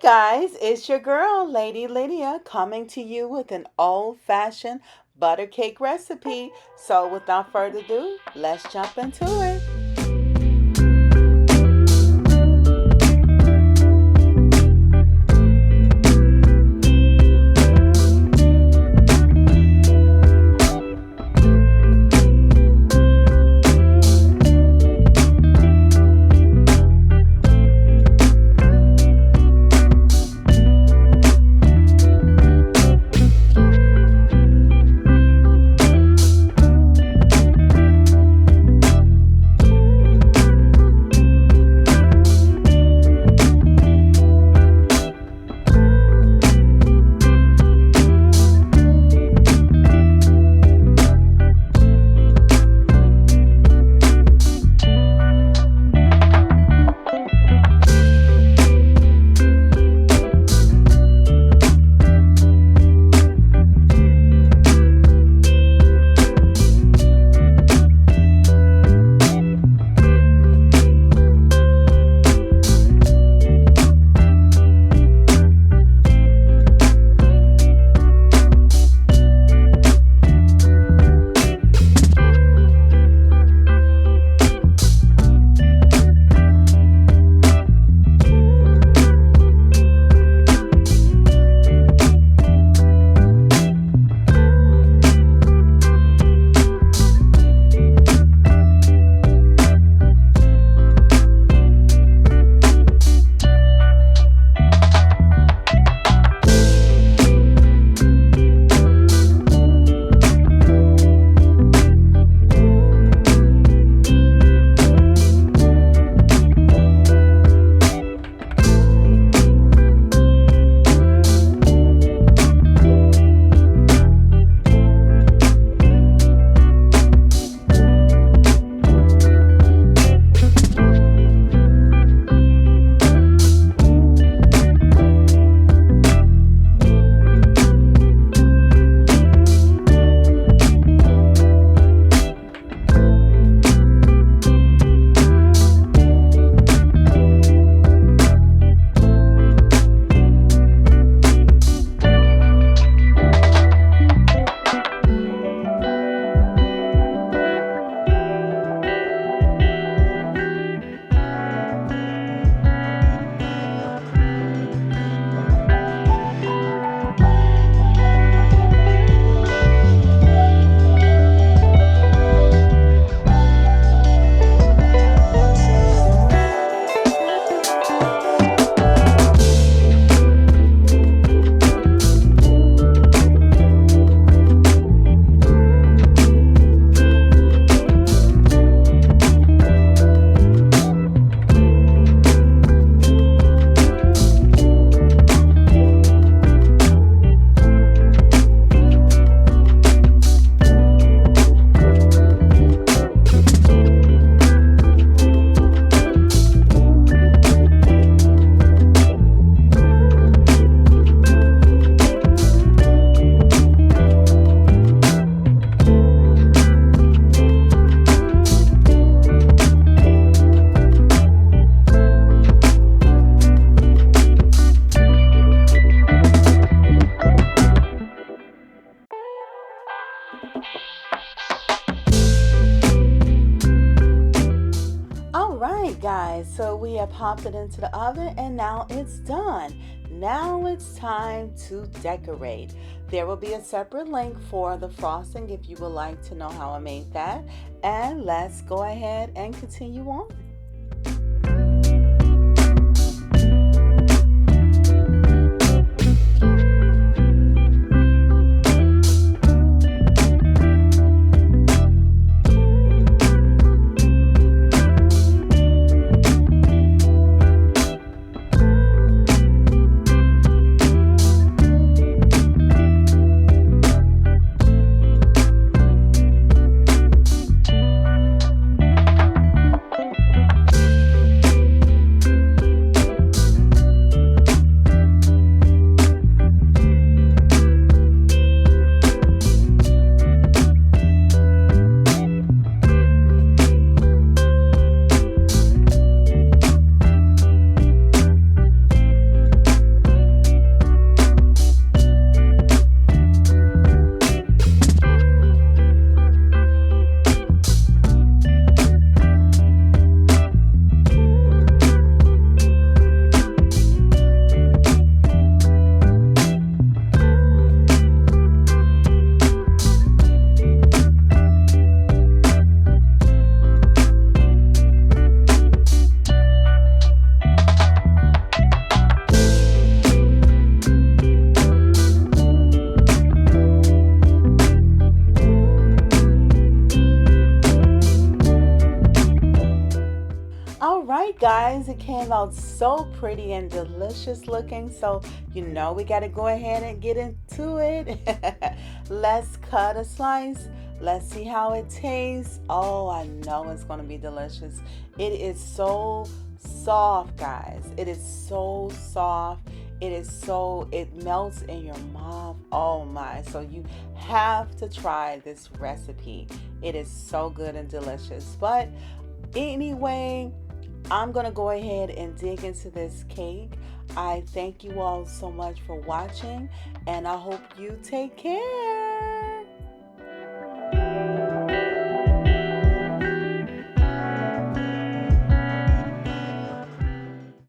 Guys, it's your girl, Lady Lydia, coming to you with an old fashioned butter cake recipe. So, without further ado, let's jump into it. All right, guys, so we have popped it into the oven and now it's done. Now it's time to decorate. There will be a separate link for the frosting if you would like to know how I made that. And let's go ahead and continue on. it came out so pretty and delicious looking. So, we got to go ahead and get into it. Let's cut a slice. Let's see how it tastes. Oh, I know it's going to be delicious. It is so soft, guys. It is so soft. It melts in your mouth. Oh my. So you have to try this recipe. It is so good and delicious. But anyway, I'm going to go ahead and dig into this cake. I thank you all so much for watching, and I hope you take care.